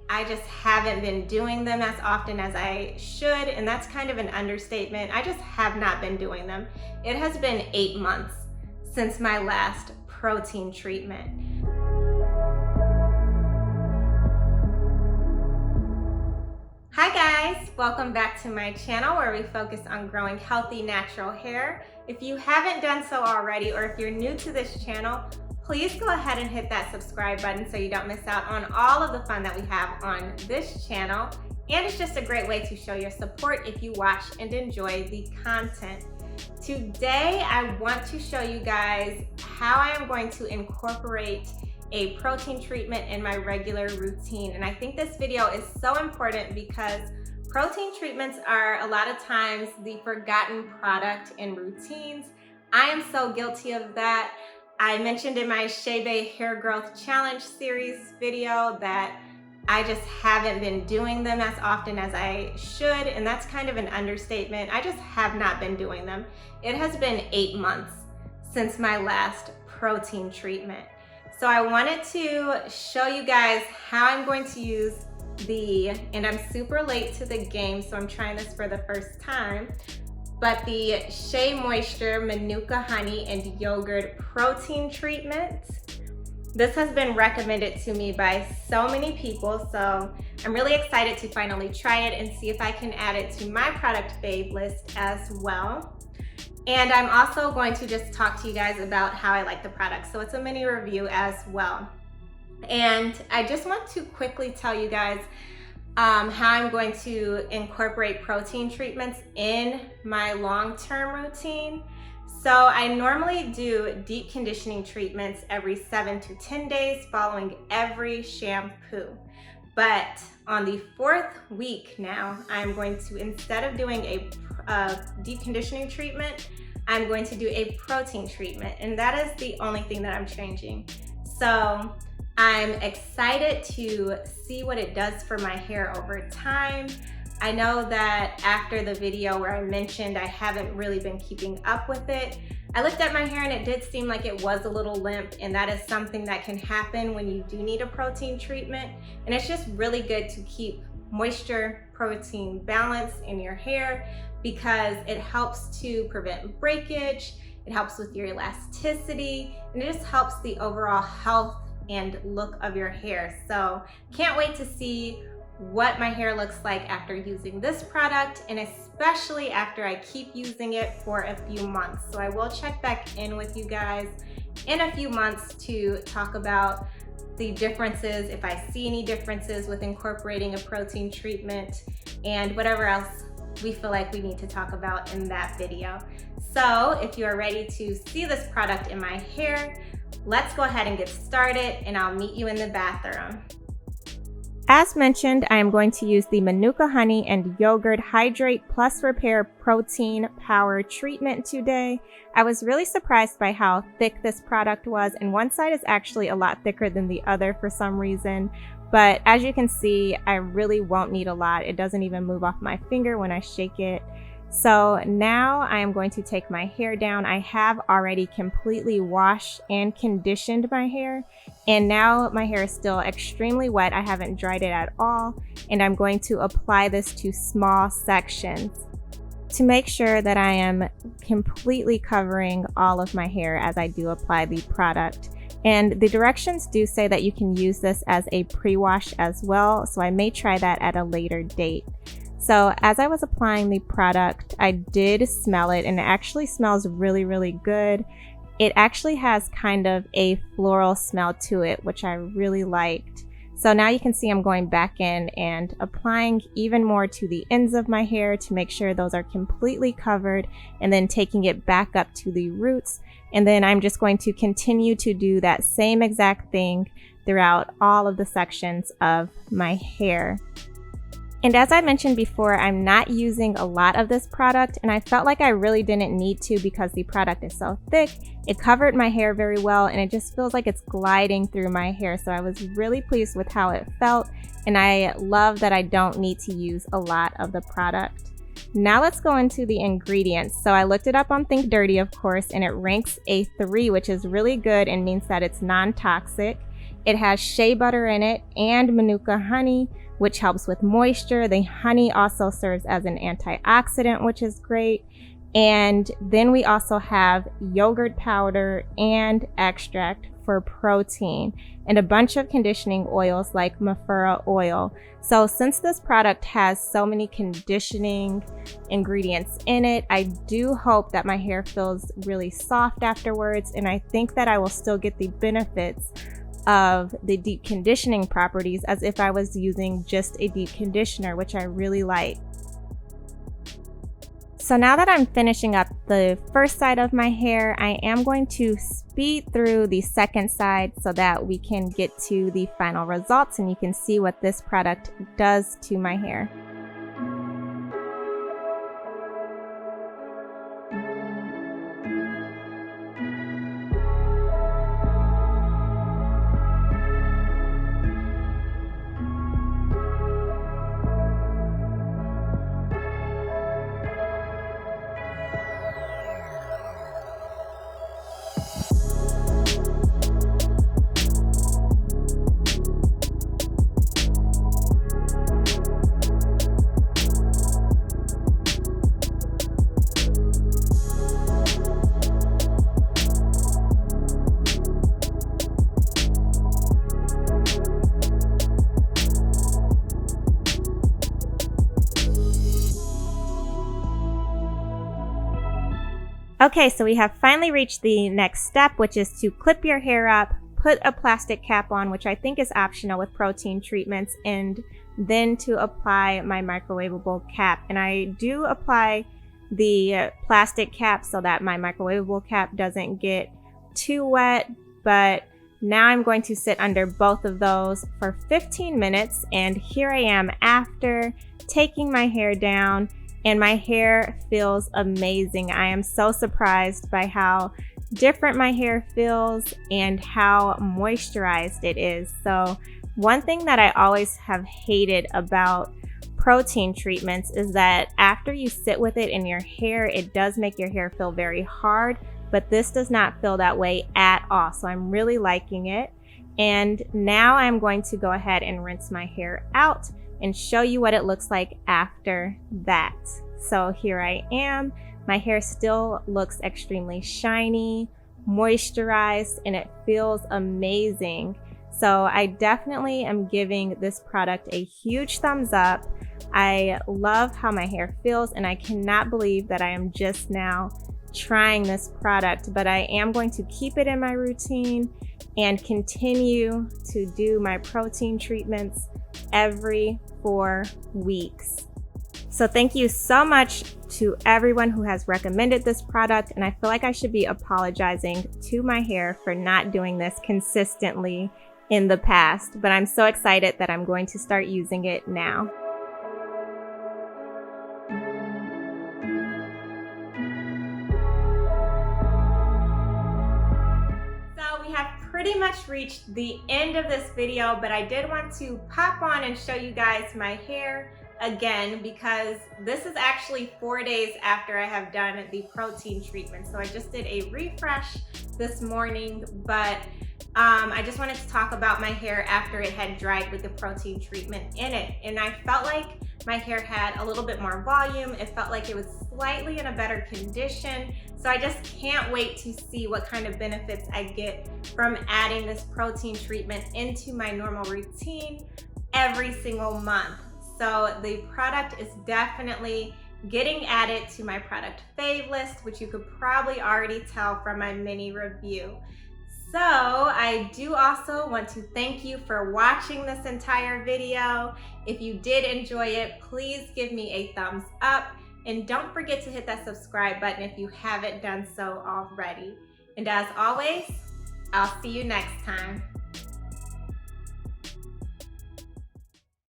I just haven't been doing them as often as I should, and that's kind of an understatement. I just have not been doing them. It has been 8 months since my last protein treatment. Hi guys, welcome back to my channel where we focus on growing healthy natural hair. If you haven't done so already, or if you're new to this channel, please go ahead and hit that subscribe button so you don't miss out on all of the fun that we have on this channel. And it's just a great way to show your support if you watch and enjoy the content. Today, I want to show you guys how I am going to incorporate a protein treatment in my regular routine. And I think this video is so important because protein treatments are a lot of times the forgotten product in routines. I am so guilty of that. I mentioned in my SheaMoisture Hair Growth Challenge series video that I just haven't been doing them as often as I should, and that's kind of an understatement. I just have not been doing them. It has been 8 months since my last protein treatment. So I wanted to show you guys how I'm going to use and I'm super late to the game, so I'm trying this for the first time, but the SheaMoisture Manuka Honey and Yogurt Protein Treatment. This has been recommended to me by so many people, so I'm really excited to finally try it and see if I can add it to my product fave list as well. And I'm also going to just talk to you guys about how I like the product. So it's a mini review as well. And I just want to quickly tell you guys how I'm going to incorporate protein treatments in my long-term routine. So I normally do deep conditioning treatments every 7 to 10 days following every shampoo. But on the 4th week now, I'm going to, instead of doing a deep conditioning treatment, I'm going to do a protein treatment, and that is the only thing that I'm changing. So I'm excited to see what it does for my hair over time. I know that after the video where I mentioned I haven't really been keeping up with it, I looked at my hair and it did seem like it was a little limp, and that is something that can happen when you do need a protein treatment. And it's just really good to keep moisture protein balance in your hair because it helps to prevent breakage, it helps with your elasticity, and it just helps the overall health and look of your hair. So can't wait to see what my hair looks like after using this product, and especially after I keep using it for a few months. So I will check back in with you guys in a few months to talk about the differences, if I see any differences with incorporating a protein treatment, and whatever else we feel like we need to talk about in that video. So if you are ready to see this product in my hair, let's go ahead and get started, and I'll meet you in the bathroom. As mentioned, I am going to use the Manuka Honey and Yogurt Hydrate Plus Repair Protein Power Treatment today. I was really surprised by how thick this product was, and one side is actually a lot thicker than the other for some reason. But as you can see, I really won't need a lot. It doesn't even move off my finger when I shake it. So now I am going to take my hair down. I have already completely washed and conditioned my hair, and now my hair is still extremely wet. I haven't dried it at all, and I'm going to apply this to small sections to make sure that I am completely covering all of my hair as I do apply the product. And the directions do say that you can use this as a pre-wash as well, so I may try that at a later date. So as I was applying the product, I did smell it, and it actually smells really, really good. It actually has kind of a floral smell to it, which I really liked. So now you can see I'm going back in and applying even more to the ends of my hair to make sure those are completely covered, and then taking it back up to the roots. And then I'm just going to continue to do that same exact thing throughout all of the sections of my hair. And as I mentioned before, I'm not using a lot of this product, and I felt like I really didn't need to because the product is so thick. It covered my hair very well, and it just feels like it's gliding through my hair. So I was really pleased with how it felt, and I love that I don't need to use a lot of the product. Now let's go into the ingredients. So I looked it up on Think Dirty, of course, and it ranks a 3, which is really good and means that it's non-toxic. It has shea butter in it and Manuka honey, which helps with moisture. The honey also serves as an antioxidant, which is great. And then we also have yogurt powder and extract for protein, and a bunch of conditioning oils like Mafura oil. So since this product has so many conditioning ingredients in it, I do hope that my hair feels really soft afterwards, and I think that I will still get the benefits of the deep conditioning properties as if I was using just a deep conditioner, which I really like. So now that I'm finishing up the first side of my hair, I am going to speed through the second side so that we can get to the final results and you can see what this product does to my hair. Okay, so we have finally reached the next step, which is to clip your hair up, put a plastic cap on, which I think is optional with protein treatments, and then to apply my microwavable cap. And I do apply the plastic cap so that my microwavable cap doesn't get too wet, but now I'm going to sit under both of those for 15 minutes, and here I am after taking my hair down. And my hair feels amazing. I am so surprised by how different my hair feels and how moisturized it is. So one thing that I always have hated about protein treatments is that after you sit with it in your hair, it does make your hair feel very hard, but this does not feel that way at all. So I'm really liking it. And now I'm going to go ahead and rinse my hair out and show you what it looks like after that. So here I am. My hair still looks extremely shiny, moisturized, and it feels amazing. So I definitely am giving this product a huge thumbs up. I love how my hair feels, and I cannot believe that I am just now trying this product, but I am going to keep it in my routine and continue to do my protein treatments every 4 weeks. So thank you so much to everyone who has recommended this product, and I feel like I should be apologizing to my hair for not doing this consistently in the past, but I'm so excited that I'm going to start using it now. Pretty much reached the end of this video, but I did want to pop on and show you guys my hair again because this is actually 4 days after I have done the protein treatment. So I just did a refresh this morning, but I just wanted to talk about my hair after it had dried with the protein treatment in it. And I felt like my hair had a little bit more volume. It felt like it was slightly in a better condition. So I just can't wait to see what kind of benefits I get from adding this protein treatment into my normal routine every single month. So the product is definitely getting added to my product fave list, which you could probably already tell from my mini review. So I do also want to thank you for watching this entire video. If you did enjoy it, please give me a thumbs up. And don't forget to hit that subscribe button if you haven't done so already. And as always, I'll see you next time.